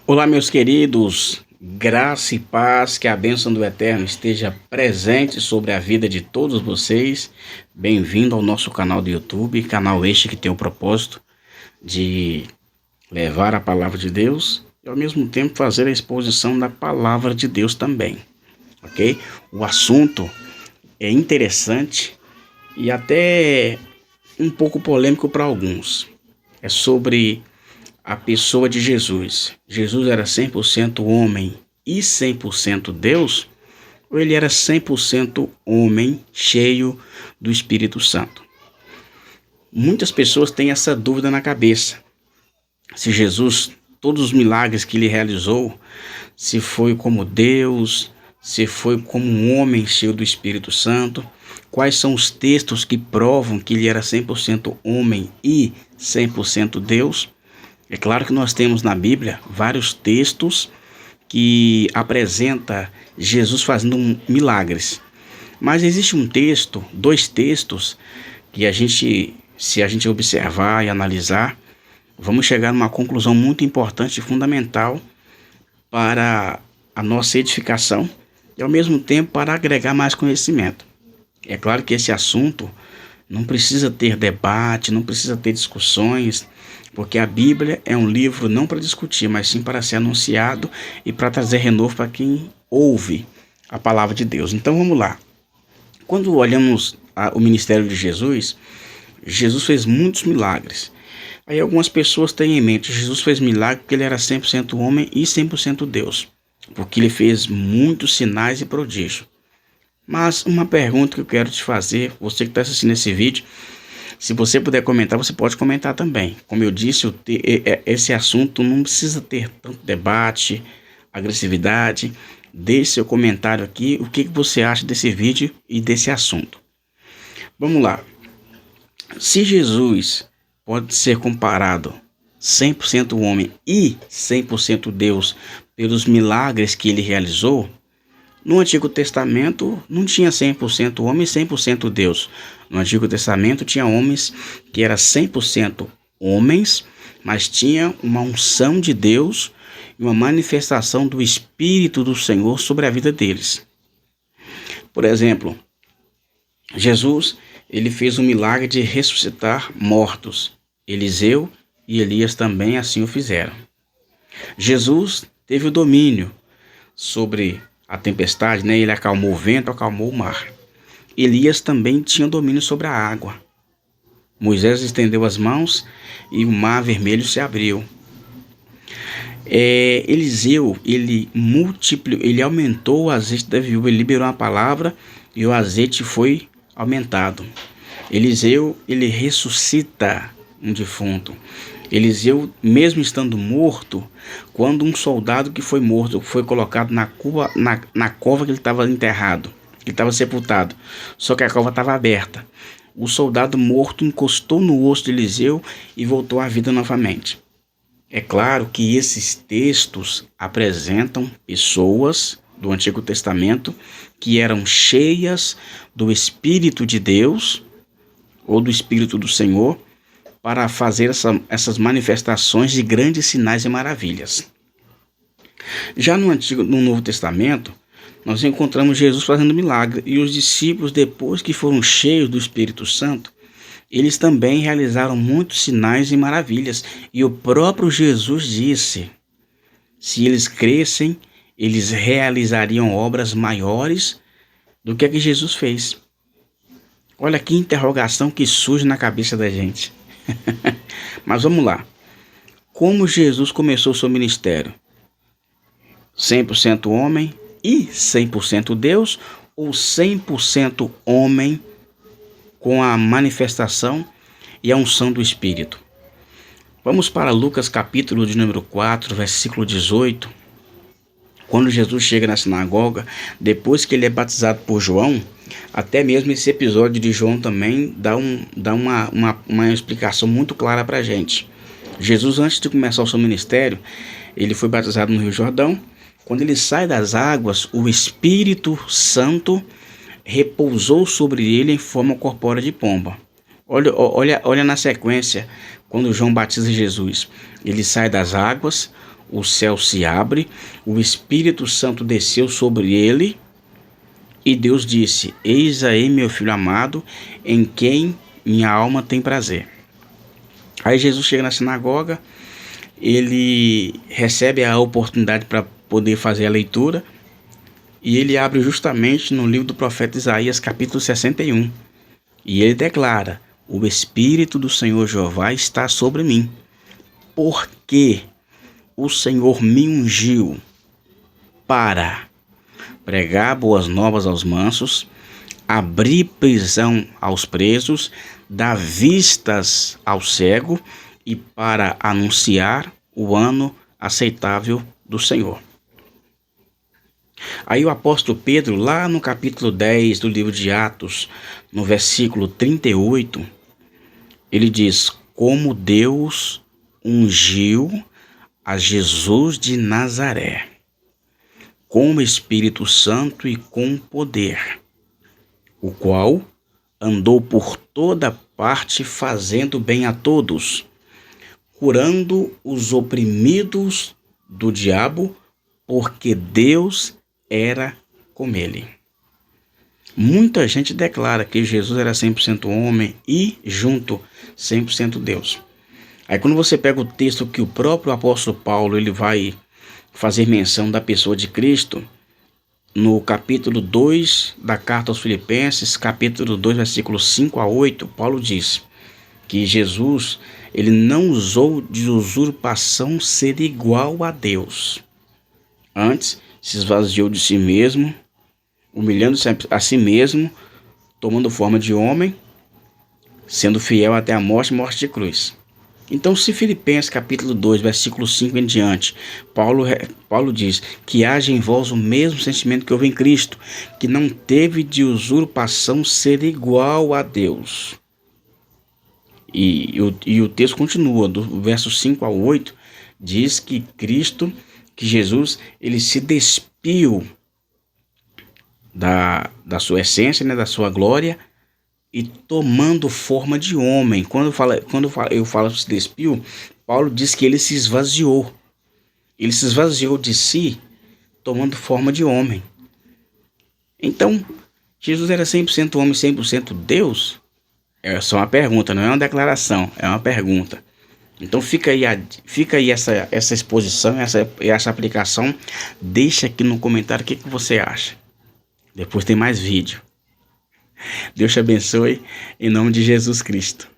Olá, meus queridos, graça e paz, que a bênção do Eterno esteja presente sobre a vida de todos vocês. Bem-vindo ao nosso canal do YouTube, canal este que tem o propósito de levar a palavra de Deus e ao mesmo tempo fazer a exposição da palavra de Deus também, ok? O assunto é interessante e até um pouco polêmico para alguns. É sobre a pessoa de Jesus. Jesus era 100% homem e 100% Deus? Ou ele era 100% homem, cheio do Espírito Santo? Muitas pessoas têm essa dúvida na cabeça. Se Jesus, todos os milagres que ele realizou, se foi como Deus, se foi como um homem cheio do Espírito Santo, quais são os textos que provam que ele era 100% homem e 100% Deus? É claro que nós temos na Bíblia vários textos que apresenta Jesus fazendo milagres. Mas existe um texto, dois textos, que se a gente observar e analisar, vamos chegar a uma conclusão muito importante e fundamental para a nossa edificação e ao mesmo tempo para agregar mais conhecimento. É claro que esse assunto não precisa ter debate, não precisa ter discussões, porque a Bíblia é um livro não para discutir, mas sim para ser anunciado e para trazer renovo para quem ouve a palavra de Deus. Então vamos lá. Quando olhamos o ministério de Jesus, Jesus fez muitos milagres. Aí algumas pessoas têm em mente, Jesus fez milagre porque ele era 100% homem e 100% Deus, porque ele fez muitos sinais e prodígios. Mas uma pergunta que eu quero te fazer, você que está assistindo esse vídeo, se você puder comentar, você pode comentar também. Como eu disse, esse assunto não precisa ter tanto debate, agressividade. Deixe seu comentário aqui, o que você acha desse vídeo e desse assunto. Vamos lá. Se Jesus pode ser comparado 100% homem e 100% Deus pelos milagres que ele realizou, no Antigo Testamento não tinha 100% homem e 100% Deus. No Antigo Testamento tinha homens que eram 100% homens, mas tinha uma unção de Deus e uma manifestação do Espírito do Senhor sobre a vida deles. Por exemplo, Jesus, ele fez o milagre de ressuscitar mortos. Eliseu e Elias também assim o fizeram. Jesus teve o domínio sobre a tempestade, né? Ele acalmou o vento, acalmou o mar. Elias também tinha domínio sobre a água. Moisés estendeu as mãos e o mar vermelho se abriu. Eliseu, ele aumentou o azeite da viúva, ele liberou a palavra e o azeite foi aumentado. Eliseu, ele ressuscita um defunto. Eliseu, mesmo estando morto, quando um soldado que foi morto foi colocado na cova que ele estava enterrado, ele estava sepultado, só que a cova estava aberta. O soldado morto encostou no osso de Eliseu e voltou à vida novamente. É claro que esses textos apresentam pessoas do Antigo Testamento que eram cheias do Espírito de Deus ou do Espírito do Senhor, para fazer essas manifestações de grandes sinais e maravilhas. Já no Novo Testamento, nós encontramos Jesus fazendo milagre, e os discípulos, depois que foram cheios do Espírito Santo, eles também realizaram muitos sinais e maravilhas, e o próprio Jesus disse, se eles crescem, eles realizariam obras maiores do que a que Jesus fez. Olha que interrogação que surge na cabeça da gente. Mas vamos lá. Como Jesus começou seu ministério? 100% homem e 100% Deus, ou 100% homem com a manifestação e a unção do Espírito? Vamos para Lucas capítulo de número 4, versículo 18. Quando Jesus chega na sinagoga, depois que ele é batizado por João, até mesmo esse episódio de João também dá uma explicação muito clara para a gente. Jesus, antes de começar o seu ministério, ele foi batizado no Rio Jordão. Quando ele sai das águas, o Espírito Santo repousou sobre ele em forma corpórea de pomba. Olha na sequência, quando João batiza Jesus. Ele sai das águas, o céu se abre, o Espírito Santo desceu sobre ele e Deus disse: eis aí meu filho amado, em quem minha alma tem prazer. Aí Jesus chega na sinagoga, ele recebe a oportunidade para poder fazer a leitura e ele abre justamente no livro do profeta Isaías, capítulo 61. E ele declara: o Espírito do Senhor Jeová está sobre mim, porque o Senhor me ungiu para pregar boas novas aos mansos, abrir prisão aos presos, dar vistas ao cego e para anunciar o ano aceitável do Senhor. Aí o apóstolo Pedro, lá no capítulo 10 do livro de Atos, no versículo 38, ele diz: como Deus ungiu a Jesus de Nazaré, com o Espírito Santo e com poder, o qual andou por toda parte fazendo bem a todos, curando os oprimidos do diabo, porque Deus era com ele. Muita gente declara que Jesus era 100% homem e junto 100% Deus. Aí quando você pega o texto que o próprio apóstolo Paulo ele vai fazer menção da pessoa de Cristo, no capítulo 2 da carta aos Filipenses, capítulo 2, versículos 5 a 8, Paulo diz que Jesus ele não usou de usurpação ser igual a Deus. Antes, se esvaziou de si mesmo, humilhando-se a si mesmo, tomando forma de homem, sendo fiel até a morte de cruz. Então, se Filipenses capítulo 2, versículo 5 em diante, Paulo diz que haja em vós o mesmo sentimento que houve em Cristo, que não teve de usurpação ser igual a Deus. E o texto continua, do verso 5 ao 8, diz que Jesus, ele se despiu da sua essência, né, da sua glória, e tomando forma de homem. Quando eu falo se despiu, Paulo diz que ele se esvaziou. Ele se esvaziou de si, tomando forma de homem. Então, Jesus era 100% homem, 100% Deus? É só uma pergunta, não é uma declaração, é uma pergunta. Então fica aí essa exposição, essa aplicação. Deixa aqui no comentário o que você acha. Depois tem mais vídeo. Deus te abençoe, em nome de Jesus Cristo.